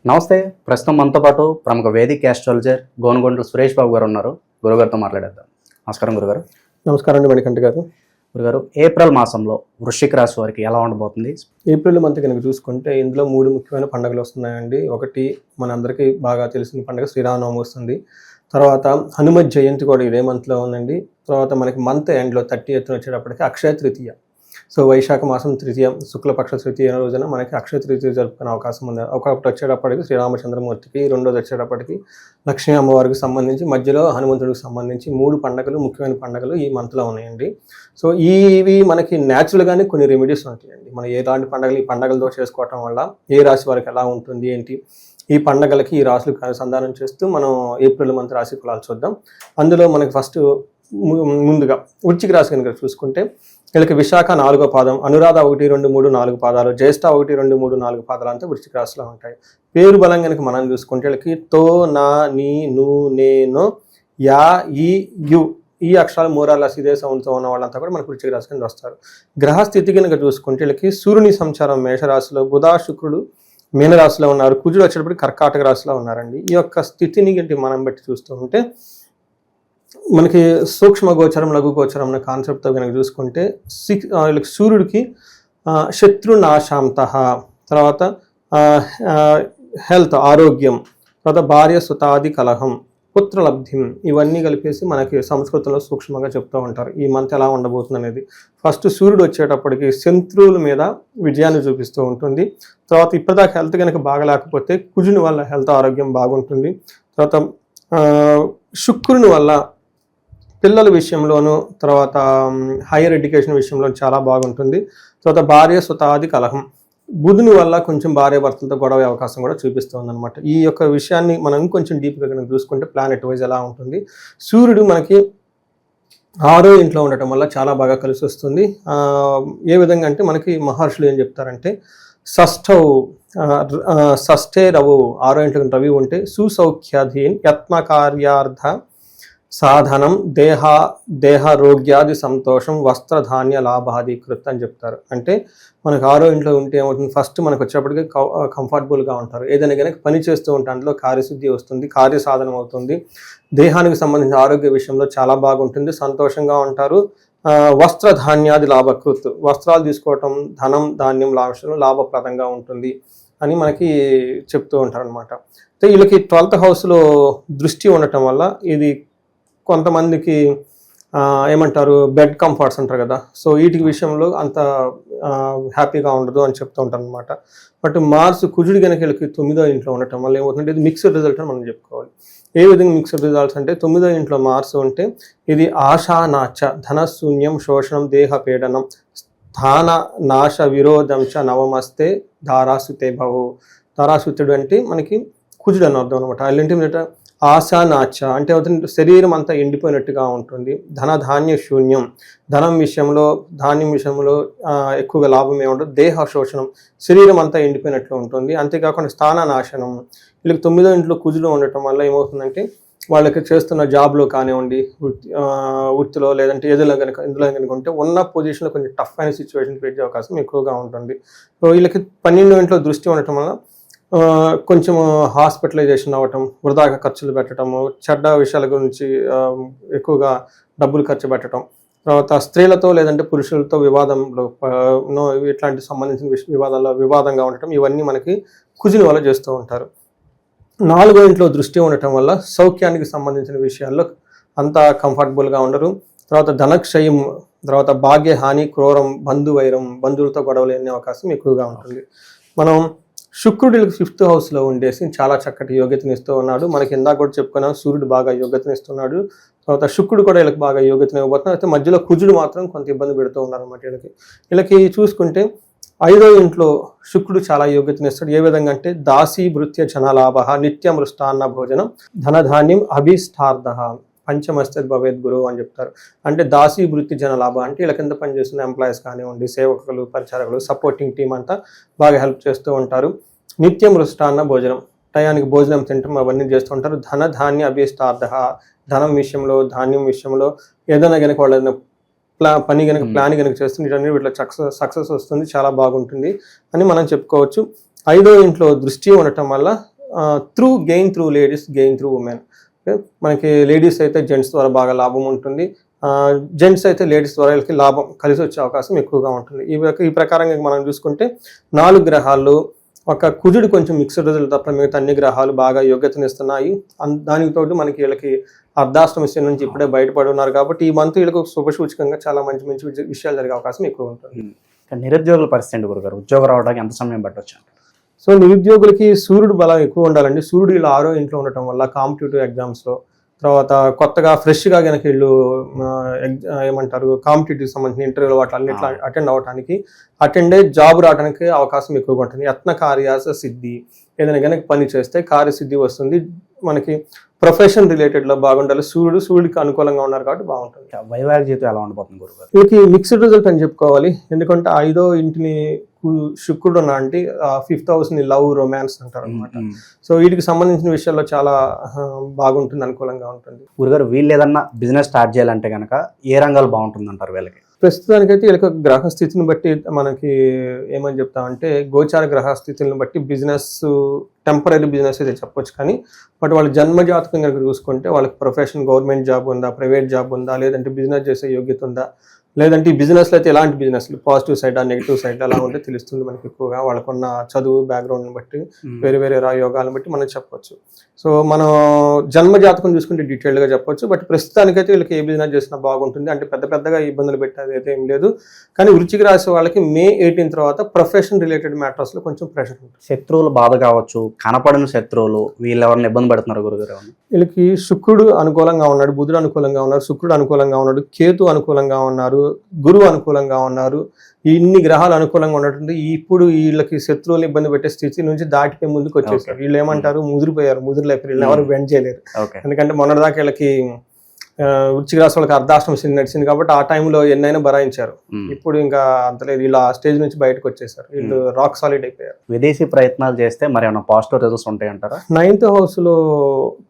నమస్తే. ప్రస్తుతం మనతో పాటు ప్రముఖ వేదిక ఆస్ట్రాలజర్ గోనుగొండ్ల సురేష్ బాబు గారు ఉన్నారు. గురుగారితో మాట్లాడేద్దాం. నమస్కారం గురుగారు. నమస్కారం అండి మణికంఠ గారు. గురుగారు, ఏప్రిల్ మాసంలో వృశ్చిక రాశి వారికి ఎలా ఉండబోతుంది? ఏప్రిల్ మంత్ కనుక చూసుకుంటే ఇందులో 3 ముఖ్యమైన పండుగలు వస్తున్నాయండి. ఒకటి మనందరికీ బాగా తెలిసిన పండుగ శ్రీరామనవమి వస్తుంది. తర్వాత హనుమత్ జయంతి కూడా ఇదే మంత్లో ఉందండి. తర్వాత మనకి మంత్ ఎండ్లో 30th వచ్చేటప్పటికి అక్షయ తృతీయ. సో వైశాఖ మాసం తృతీయ శుక్లపక్ష తృతీయ రోజున మనకి అక్షయ తృతీయ జరుపుకునే అవకాశం ఉంది. ఒకటి వచ్చేటప్పటికి శ్రీరామచంద్రమూర్తికి, రెండోది వచ్చేటప్పటికి లక్ష్మీ అమ్మవారికి సంబంధించి, మధ్యలో హనుమంతుడికి సంబంధించి 3 పండుగలు ముఖ్యమైన పండుగలు ఈ మంత్లో ఉన్నాయండి. సో ఇవి మనకి న్యాచురల్గానే కొన్ని రెమెడీస్ ఉంటాయండి. మనం ఎలాంటి పండుగలు ఈ పండుగలతో చేసుకోవటం వల్ల ఏ రాశి వారికి ఎలా ఉంటుంది ఏంటి, ఈ పండుగలకి ఈ రాశులకు అనుసంధానం చేస్తూ మనం ఏప్రిల్ మంత్ రాశి ఫలాలు చూద్దాం. అందులో మనకి ఫస్ట్ ముందుగా వృశ్చిక రాశి కనుక చూసుకుంటే వీళ్ళకి విశాఖ 4వ పాదం, అనురాధ 1, 2, 3, 4 పాదాలు, జ్యేష్ఠ 1, 2, 3, 4 పాదాలు అంతా వృశ్చిక రాశిలో ఉంటాయి. పేరు బలం కనుక మనం చూసుకుంటే వీళ్ళకి తో, నా, నీ, ను, నే, నో, యా, ఈ, యు ఈ అక్షరాలు మోరాలస్ ఇదే సౌండ్తో ఉన్న వాళ్ళంతా కూడా మనకు వృశ్చిక రాశి కింద వస్తారు. గ్రహస్థితి కనుక చూసుకుంటే వీళ్ళకి సూర్యుని సంచారం మేషరాశిలో, బుధ శుక్రుడు మీనరాశిలో ఉన్నారు, కుజుడు వచ్చేటప్పటికి కర్కాటక రాశిలో ఉన్నారండి. ఈ యొక్క స్థితిని మనం బట్టి చూస్తూ ఉంటే మనకి సూక్ష్మ గోచరం, లఘు గోచరం అనే కాన్సెప్ట్తో కనుక చూసుకుంటే సూర్యుడికి శత్రునాశాంత, తర్వాత హెల్త్ ఆరోగ్యం, తర్వాత భార్య సుతాది కలహం, పుత్రలబ్ధిం, ఇవన్నీ కలిపేసి మనకి సంస్కృతంలో సూక్ష్మంగా చెప్తూ ఉంటారు ఈ మంత్ ఎలా ఉండబోతుంది అనేది. ఫస్ట్ సూర్యుడు వచ్చేటప్పటికి శత్రువుల మీద విజయాన్ని చూపిస్తూ ఉంటుంది. తర్వాత ఇప్పటిదాకా హెల్త్ కనుక బాగలేకపోతే కుజుని వల్ల హెల్త్ ఆరోగ్యం బాగుంటుంది. తర్వాత శుక్రుని వల్ల పిల్లల విషయంలోనూ, తర్వాత హైయర్ ఎడ్యుకేషన్ విషయంలో చాలా బాగుంటుంది. తర్వాత భార్య సుతాది కలహం, బుధుని వల్ల కొంచెం భార్య భర్తలతో గొడవ అవకాశం కూడా చూపిస్తుంది అనమాట. ఈ యొక్క విషయాన్ని మనం కొంచెం డీప్గా కనుక చూసుకుంటే ప్లానెట్ వైజ్ ఎలా ఉంటుంది. సూర్యుడు మనకి 6వ ఇంట్లో ఉండటం వల్ల చాలా బాగా కలిసి వస్తుంది. ఏ విధంగా అంటే మనకి మహర్షులు ఏం చెప్తారంటే షష్ఠే రవు, 6వ ఇంట్లో రవి ఉంటే సుసౌఖ్యాధీన్ యత్నకార్యార్థ సాధనం దేహారోగ్యాది సంతోషం వస్త్రధాన్య లాభాధికృత్ అని చెప్తారు. అంటే మనకు 6వ ఇంట్లో ఉంటే ఏమవుతుంది, ఫస్ట్ మనకు వచ్చేప్పటికి కంఫర్టబుల్గా ఉంటారు. ఏదైనా కనుక పని చేస్తూ ఉంటే అందులో కార్యసిద్ధి వస్తుంది, కార్యసాధనం అవుతుంది. దేహానికి సంబంధించిన ఆరోగ్య విషయంలో చాలా బాగుంటుంది, సంతోషంగా ఉంటారు. వస్త్రధాన్యాది లాభకృత్, వస్త్రాలు తీసుకోవటం, ధనం ధాన్యం లాభప్రదంగా ఉంటుంది అని మనకి చెప్తూ ఉంటారు అనమాట. అయితే వీళ్ళకి 12th హౌస్లో దృష్టి ఉండటం వల్ల ఇది కొంతమందికి ఏమంటారు బెడ్ కంఫర్ట్స్ అంటారు కదా, సో వీటి విషయంలో అంత హ్యాపీగా ఉండదు అని చెప్తూ ఉంటారు అనమాట. బట్ మార్స్ కుజుడి కనుక వీళ్ళకి 9వ ఇంట్లో ఉండటం వల్ల ఏమవుతుందంటే ఇది మిక్స్డ్ రిజల్ట్ అని మనం చెప్పుకోవాలి. ఏ విధంగా మిక్స్డ్ రిజల్ట్స్ అంటే 9వ ఇంట్లో మార్స్ ఉంటే ఇది ఆశానాచ ధనశూన్యం శోషణం దేహపీడనం స్థాన నాశ విరోధం చ నవమస్తే ధారాసుతే భవు. ధారాసుతుడు అంటే మనకి కుజుడు అని అర్థం అనమాట. అల్లంటే ఆశానాచ అంటే అవుతుంది శరీరం అంతా ఎండిపోయినట్టుగా ఉంటుంది. ధనధాన్య శూన్యం, ధనం విషయంలో ధాన్యం విషయంలో ఎక్కువగా లాభం ఏముంటుంది. దేహ శోషణం, శరీరం అంతా ఎండిపోయినట్లు ఉంటుంది. అంతేకాకుండా స్థాన నాశనం, వీళ్ళకి 9వ ఇంట్లో కుజుడు ఉండటం వల్ల ఏమవుతుందంటే వాళ్ళకి చేస్తున్న జాబ్లో కానివ్వండి, వృత్తిలో లేదంటే ఇందులో కనుక ఉంటే ఉన్న పొజిషన్లో కొంచెం టఫ్ అయిన సిచ్యువేషన్ క్రియేట్ చేసే అవకాశం ఎక్కువగా ఉంటుంది. సో వీళ్ళకి 12వ ఇంట్లో దృష్టి ఉండటం వల్ల కొంచెం హాస్పిటలైజేషన్ అవ్వటం, వృధాగా ఖర్చులు పెట్టడము, చెడ్డ విషయాల గురించి ఎక్కువగా డబ్బులు ఖర్చు పెట్టడం, తర్వాత స్త్రీలతో లేదంటే పురుషులతో వివాదంలో ఇట్లాంటి సంబంధించిన వివాదాల్లో వివాదంగా ఉండటం, ఇవన్నీ మనకి కుజుని వల్ల చేస్తూ ఉంటారు. 4వ ఇంట్లో దృష్టి ఉండటం వల్ల సౌఖ్యానికి సంబంధించిన విషయాల్లో అంతా కంఫర్టబుల్గా ఉండరు. తర్వాత ధనక్షయం, తర్వాత భాగ్య హాని, క్రూరం, బంధువైరం, బంధువులతో గొడవలు అనే అవకాశం ఎక్కువగా ఉంటుంది. మనం శుక్రుడు 5th హౌస్లో ఉండేసి చాలా చక్కటి యోగ్యతనిస్తూ ఉన్నాడు. మనకి ఇందాక కూడా చెప్పుకున్నాం సూర్యుడు బాగా యోగ్యతనిస్తున్నాడు. తర్వాత శుక్రుడు కూడా వీళ్ళకి బాగా యోగ్యతని ఇవ్వబోతున్నాడు. అయితే మధ్యలో కుజుడు మాత్రం కొంత ఇబ్బంది పెడుతూ ఉన్నారు అనమాట. వీళ్ళకి చూసుకుంటే 5వ ఇంట్లో శుక్రుడు చాలా యోగ్యతనిస్తాడు. ఏ విధంగా అంటే దాసీ భృత్య జనలాభ నిత్య మృష్టాన్న భోజనం ధనధాన్యం అభిష్టార్థ పంచమస్తే భవేద్ గురువు అని చెప్తారు. అంటే దాసీ వృత్తి జనలాభ అంటే వీళ్ళ కింద పనిచేస్తున్న ఎంప్లాయీస్ కానివ్వండి, సేవకులు, పరిచారకులు, సపోర్టింగ్ టీం అంతా బాగా హెల్ప్ చేస్తూ ఉంటారు. నిత్యం మృష్టాన్న భోజనం, టయానికి భోజనం తింటాం, అవన్నీ చేస్తూ ఉంటారు. ధన ధాన్య అభిష్టార్థ, ధనం విషయంలో ధాన్యం విషయంలో ఏదైనా కనుక వాళ్ళ పని కనుక ప్లాన్ కనుక చేస్తుంది వీటిలో సక్సెస్ వస్తుంది, చాలా బాగుంటుంది అని మనం చెప్పుకోవచ్చు. 5వ ఇంట్లో దృష్టి ఉండటం వల్ల gain through ladies, gain through women. మనకి లేడీస్ అయితే జెంట్స్ ద్వారా బాగా లాభం ఉంటుంది, జెంట్స్ అయితే లేడీస్ ద్వారా వీళ్ళకి లాభం కలిసి వచ్చే అవకాశం ఎక్కువగా ఉంటుంది. ఈ ప్రకారంగా మనం చూసుకుంటే 4 గ్రహాలు, ఒక కుజుడు కొంచెం మిక్స్డ్ రిజల్ట్ తప్ప మిగతా అన్ని గ్రహాలు బాగా యోగ్యతనిస్తున్నాయి. దానికి తోటి మనకి వీళ్ళకి అర్ధాష్టమ శని నుంచి ఇప్పుడే బయటపడి ఉన్నారు కాబట్టి ఈ మంత్ వీళ్ళకి శుభసూచకంగా చాలా మంచి మంచి విషయాలు జరిగే అవకాశం ఎక్కువ ఉంటుంది. నిరుద్యోగుల పరిస్థితి ఏంటి గురుగారు? ఉద్యోగం రావడానికి ఎంత సమయం పట్టొచ్చు? సో నిరుద్యోగులకి సూర్యుడు బలం ఎక్కువ ఉండాలండి. సూర్యుడు ఇలా 6వ ఇంట్లో ఉండటం వల్ల కాంపిటేటివ్ ఎగ్జామ్స్లో, తర్వాత కొత్తగా ఫ్రెష్గా కనుక వీళ్ళు ఏమంటారు కాంపిటేటివ్ సంబంధించిన ఇంటర్వ్యూలు వాటి అన్నిట్లో అటెండ్ అవ్వడానికి, అటెండ్ అయ్యి జాబ్ రావడానికి అవకాశం ఎక్కువగా ఉంటుంది. యత్న కార్యాస సిద్ధి, ఏదైనా కనుక పని చేస్తే కార్యసిద్ధి వస్తుంది. మనకి ప్రొఫెషన్ రిలేటెడ్లో బాగుండాలి. సూర్యుడికి అనుకూలంగా ఉన్నారు కాబట్టి బాగుంటుంది. వైవాహిక జీవితం ఎలా ఉండబోతుంది గురుగారు? వీళ్ళకి మిక్స్డ్ రిజల్ట్ అని చెప్పుకోవాలి. ఎందుకంటే 5వ ఇంటిని శుక్రుడు అంటే 5th హౌస్ని లవ్, రొమాన్స్ అంటారు అనమాట. సో వీటికి సంబంధించిన విషయాల్లో చాలా బాగుంటుంది, అనుకూలంగా ఉంటుంది. గురుగారు వీళ్ళు ఏదన్నా బిజినెస్ స్టార్ట్ చేయాలంటే కనుక ఏ రంగాలు బాగుంటుంది అంటారు వీళ్ళకి? ప్రస్తుతానికైతే వీళ్ళకి గ్రహస్థితిని బట్టి మనకి ఏమని చెప్తామంటే గోచార గ్రహస్థితులను బట్టి బిజినెస్, టెంపరీ బిజినెస్ అయితే చెప్పొచ్చు. కానీ బట్ వాళ్ళ జన్మజాతకం కనుక చూసుకుంటే వాళ్ళకి ప్రొఫెషన్, గవర్నమెంట్ జాబ్ ఉందా, ప్రైవేట్ జాబ్ ఉందా, లేదంటే బిజినెస్ చేసే యోగ్యత ఉందా, లేదంటే ఈ బిజినెస్లో అయితే ఎలాంటి బిజినెస్లు పాజిటివ్ సైడ్, నెగిటివ్ సైడ్ అలా ఉంటే తెలుస్తుంది మనకి. ఎక్కువగా వాళ్ళకున్న చదువు బ్యాక్గ్రౌండ్ని బట్టి, వేరే వేరే యోగాలను బట్టి మనం చెప్పొచ్చు. సో మనం జన్మ జాతకం చూసుకుంటే డీటెయిల్డ్గా చెప్పొచ్చు. బట్ ప్రస్తుతానికైతే వీళ్ళకి ఏ బిజినెస్ చేసినా బాగుంటుంది. అంటే పెద్దగా ఇబ్బందులు పెట్టేది అయితే ఏం లేదు. కానీ వృశ్చిక రాశి వాళ్ళకి May 18 తర్వాత ప్రొఫెషన్ రిలేటెడ్ మ్యాటర్స్లో కొంచెం ప్రెషర్ ఉంటుంది. శత్రువులు బాధ కావచ్చు, కనపడిన శత్రువులు వీళ్ళు ఎవరిని ఇబ్బంది పెడుతున్నారు గురుగారు? వీళ్ళకి శుక్రుడు అనుకూలంగా ఉన్నాడు, బుధుడు అనుకూలంగా ఉన్నారు, శుక్రుడు అనుకూలంగా ఉన్నాడు, కేతు అనుకూలంగా ఉన్నారు, గురువు అనుకూలంగా ఉన్నారు. ఇన్ని గ్రహాలు అనుకూలంగా ఉన్నటువంటి ఇప్పుడు వీళ్ళకి శత్రువులు ఇబ్బంది పెట్టే స్థితి నుంచి దాటిపోయి ముందుకు వచ్చేసారు. వీళ్ళు ఏమంటారు, ముదురులేపారు. వీళ్ళని ఎవరు బెండ్ చేయలేరు. ఎందుకంటే మొన్నటిదాకా వీళ్ళకి వృశ్చిక రాశి వాళ్ళకి అర్ధాష్టమ శని నడిచింది కాబట్టి ఆ టైంలో ఎన్నైనా బరాయించారు. ఇప్పుడు ఇంకా అంతలేదు, వీళ్ళు ఆ స్టేజ్ నుంచి బయటకు వచ్చేసారు. వీళ్ళు రాక్ సాలిడ్ అయిపోయారు. విదేశీ ప్రయత్నాలు చేస్తే మరి ఏమైనా పాజిటివ్ రిజల్ట్స్ ఉంటాయంటారా? 9th హౌస్లో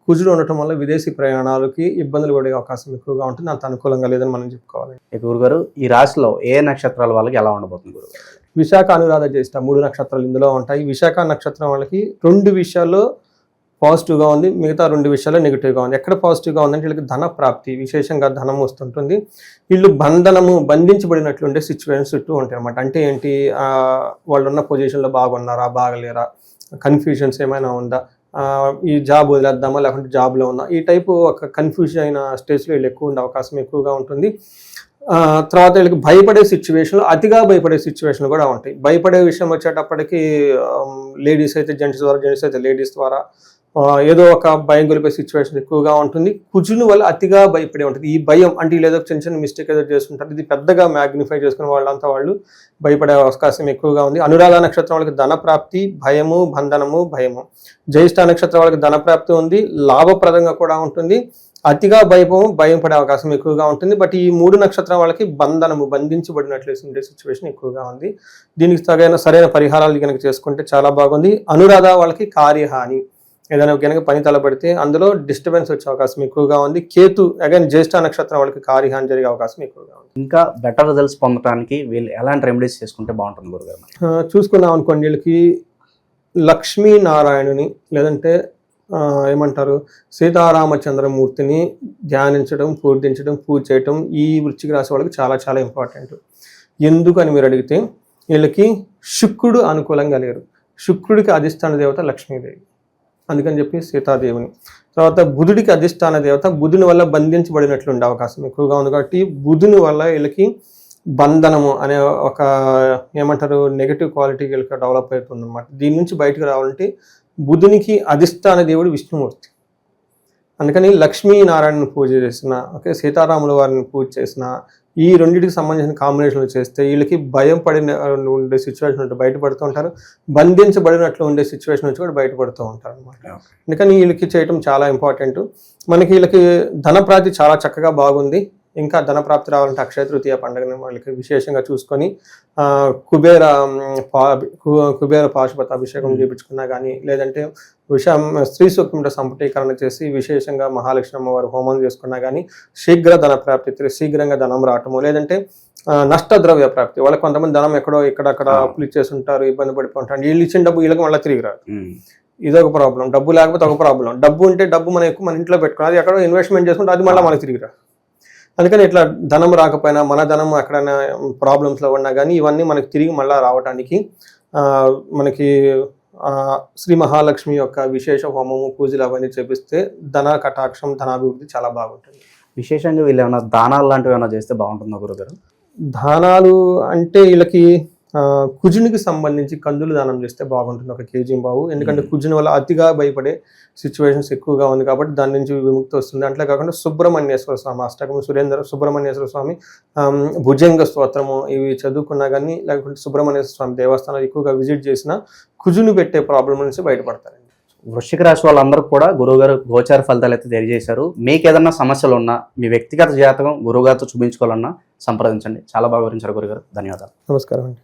కుజుడు ఉండటం వల్ల విదేశీ ప్రయాణాలకి ఇబ్బందులు పడే అవకాశం ఎక్కువగా ఉంటుంది. అంత అనుకూలంగా లేదని మనం చెప్పుకోవాలి. గురుగారు ఈ రాశిలో ఏ నక్షత్రాల వాళ్ళకి ఎలా ఉండబోతుంది గురుగారు? విశాఖ, అనురాధ, జ్యేష్ఠ 3 నక్షత్రాలు ఇందులో ఉంటాయి. విశాఖ నక్షత్రం వాళ్ళకి 2 విషయాల్లో పాజిటివ్గా ఉంది, మిగతా 2 విషయాల్లో నెగిటివ్గా ఉంది. ఎక్కడ పాజిటివ్గా ఉందంటే వీళ్ళకి ధన ప్రాప్తి, విశేషంగా ధనం వస్తుంటుంది. వీళ్ళు బంధించబడినట్లుండే సిచ్యువేషన్స్ చుట్టూ ఉంటాయి అన్నమాట. అంటే ఏంటి, వాళ్ళు ఉన్న పొజిషన్లో బాగున్నారా, బాగలేరా, కన్ఫ్యూజన్స్ ఏమైనా ఉందా, ఈ జాబ్ వదిలేద్దామా లేకుంటే జాబ్లో ఉన్నా, ఈ టైపు ఒక కన్ఫ్యూజన్ అయిన స్టేజ్లో వీళ్ళు ఎక్కువ ఉండే అవకాశం ఎక్కువగా ఉంటుంది. తర్వాత వీళ్ళకి భయపడే సిచ్యువేషన్లు, అతిగా భయపడే సిచ్యువేషన్లు కూడా ఉంటాయి. భయపడే విషయం వచ్చేటప్పటికి లేడీస్ అయితే జెంట్స్ ద్వారా, జెంట్స్ అయితే లేడీస్ ద్వారా ఏదో ఒక భయం గొలిపే సిచ్యువేషన్ ఎక్కువగా ఉంటుంది. కుజుని వల్ల అతిగా భయపడే ఉంటుంది. ఈ భయం అంటే ఏదో చిన్న మిస్టేక్ ఏదో చేస్తుంటారు, ఇది పెద్దగా మ్యాగ్నిఫై చేసుకుని వాళ్ళంతా వాళ్ళు భయపడే అవకాశం ఎక్కువగా ఉంది. అనురాధ నక్షత్రం వాళ్ళకి ధన ప్రాప్తి, భయము, బంధనము, భయము. జ్యేష్ఠ నక్షత్రం వాళ్ళకి ధన ప్రాప్తి ఉంది, లాభప్రదంగా కూడా ఉంటుంది. అతిగా భయం పడే అవకాశం ఎక్కువగా ఉంటుంది. బట్ ఈ 3 నక్షత్రం వాళ్ళకి బంధించబడినట్లు ఉండే సిచ్యువేషన్ ఎక్కువగా ఉంది. దీనికి సరైన పరిహారాలు కనుక చేసుకుంటే చాలా బాగుంది. అనురాధ వాళ్ళకి కార్యహాని, ఏదైనా కనుక పని తలపడితే అందులో డిస్టర్బెన్స్ వచ్చే అవకాశం ఎక్కువగా ఉంది. కేతు అగైన్ జ్యేష్ఠ నక్షత్రం వాళ్ళకి కార్యహాని జరిగే అవకాశం ఎక్కువగా ఉంది. ఇంకా బెటర్ రిజల్ట్స్ పొందడానికి వీళ్ళు ఎలాంటి రెమెడీస్ చేసుకుంటే బాగుంటుంది గురుగారు? చూసుకున్నాం అనుకోండి, వీళ్ళకి లక్ష్మీనారాయణుని లేదంటే ఏమంటారు సీతారామచంద్రమూర్తిని ధ్యానించడం, పూజించడం, పూజ చేయటం ఈ వృశ్చిక రాశి వాళ్ళకి చాలా చాలా ఇంపార్టెంట్. ఎందుకు అని మీరు అడిగితే వీళ్ళకి శుక్రుడు అనుకూలంగా లేరు. శుక్రుడికి అధిష్టాన దేవత లక్ష్మీదేవి, అందుకని చెప్పి సీతాదేవిని. తర్వాత బుధుడికి అధిష్టాన దేవత, బుధుని వల్ల బంధించబడినట్లు ఉండే అవకాశం ఎక్కువగా ఉంది. కాబట్టి బుధుని వల్ల వీళ్ళకి బంధనము అనే ఒక ఏమంటారు నెగటివ్ క్వాలిటీ వీళ్ళకి డెవలప్ అవుతుంది అన్నమాట. దీని నుంచి బయటకు రావాలంటే బుధునికి అధిష్టాన దేవుడు విష్ణుమూర్తి, అందుకని లక్ష్మీనారాయణను పూజ చేసిన, సీతారాముల వారిని పూజ చేసిన, ఈ రెండింటికి సంబంధించిన కాంబినేషన్లు చేస్తే వీళ్ళకి భయం పడిన ఉండే సిచ్యువేషన్ ఉంటే బయటపడుతూ ఉంటారు, బంధించబడినట్లు ఉండే సిచ్యువేషన్ నుంచి కూడా బయటపడుతూ ఉంటారు అనమాట. అందుకని వీళ్ళకి చేయటం చాలా ఇంపార్టెంట్. మనకి వీళ్ళకి ధనప్రాప్తి చాలా చక్కగా బాగుంది. ఇంకా ధనప్రాప్తి రావాలంటే అక్షయ తృతీయ పండుగని వాళ్ళకి విశేషంగా చూసుకొని కుబేర పాశుపత అభిషేకం చేయించుకున్నా కానీ, లేదంటే స్త్రీ సూక్తంతో సంపుటీకరణ చేసి విశేషంగా మహాలక్ష్మి అమ్మవారు హోమం చేసుకున్నా కానీ శీఘ్ర ధన ప్రాప్తి, శీఘ్రంగా ధనం రావటము, లేదంటే నష్టద్రవ్య ప్రాప్తి. వాళ్ళకి కొంతమంది ధనం ఎక్కడో ఇక్కడక్కడ అప్పులు ఇచ్చేస్తుంటారు, ఇబ్బంది పడిపోతుంటారు, వీళ్ళు ఇచ్చిన డబ్బు వీళ్ళకి మళ్ళీ తిరిగి రాదు. ఇదొక ప్రాబ్లం. డబ్బు లేకపోతే ఒక ప్రాబ్లం. డబ్బు ఉంటే డబ్బు మనం ఎక్కువ మన ఇంట్లో పెట్టుకుని అది ఎక్కడో ఇన్వెస్ట్మెంట్ చేసుకుంటే అది మళ్ళీ మనకి తిరిగి రాదు. అందుకని ఇట్లా ధనం రాకపోయినా మన ధనం ఎక్కడైనా ప్రాబ్లమ్స్లో ఉన్నా కానీ ఇవన్నీ మనకి తిరిగి మళ్ళీ రావడానికి మనకి శ్రీ మహాలక్ష్మి యొక్క విశేష హోమము పూజలు అవన్నీ చేపిస్తే ధన కటాక్షం ధనాభివృద్ధి చాలా బాగుంటుంది. విశేషంగా వీళ్ళు ఏమైనా దానాలు లాంటివి ఏమైనా చేస్తే బాగుంటుందా గురుగారు? దానాలు అంటే వీళ్ళకి కుజునికి సంబంధించి కందులు దానం చేస్తే బాగుంటుంది, 1 కేజీ బావు. ఎందుకంటే కుజుని వల్ల అతిగా భయపడే సిచ్యువేషన్స్ ఎక్కువగా ఉంది కాబట్టి దాని నుంచి విముక్తి వస్తుంది. అట్లే కాకుండా సుబ్రహ్మణ్యేశ్వర స్వామి అష్టకం, సుబ్రహ్మణ్యేశ్వర స్వామి భుజంగ స్తోత్రము ఇవి చదువుకున్నా కానీ, లేకుంటే సుబ్రహ్మణ్యేశ్వర స్వామి దేవస్థానాలు ఎక్కువగా విజిట్ చేసినా కుజుని పెట్టే ప్రాబ్లం నుంచి బయటపడతారండి. వృశ్చిక రాశి వాళ్ళందరూ కూడా గురువుగారు గోచార ఫలితాలు అయితే తెలియజేశారు. మీకు ఏదన్నా సమస్యలు ఉన్నా మీ వ్యక్తిగత జాతకం గురువుగారితో చూపించుకోవాలన్నా సంప్రదించండి. చాలా బాగా వివరించారు గురుగారు. ధన్యవాదాలు. నమస్కారం అండి.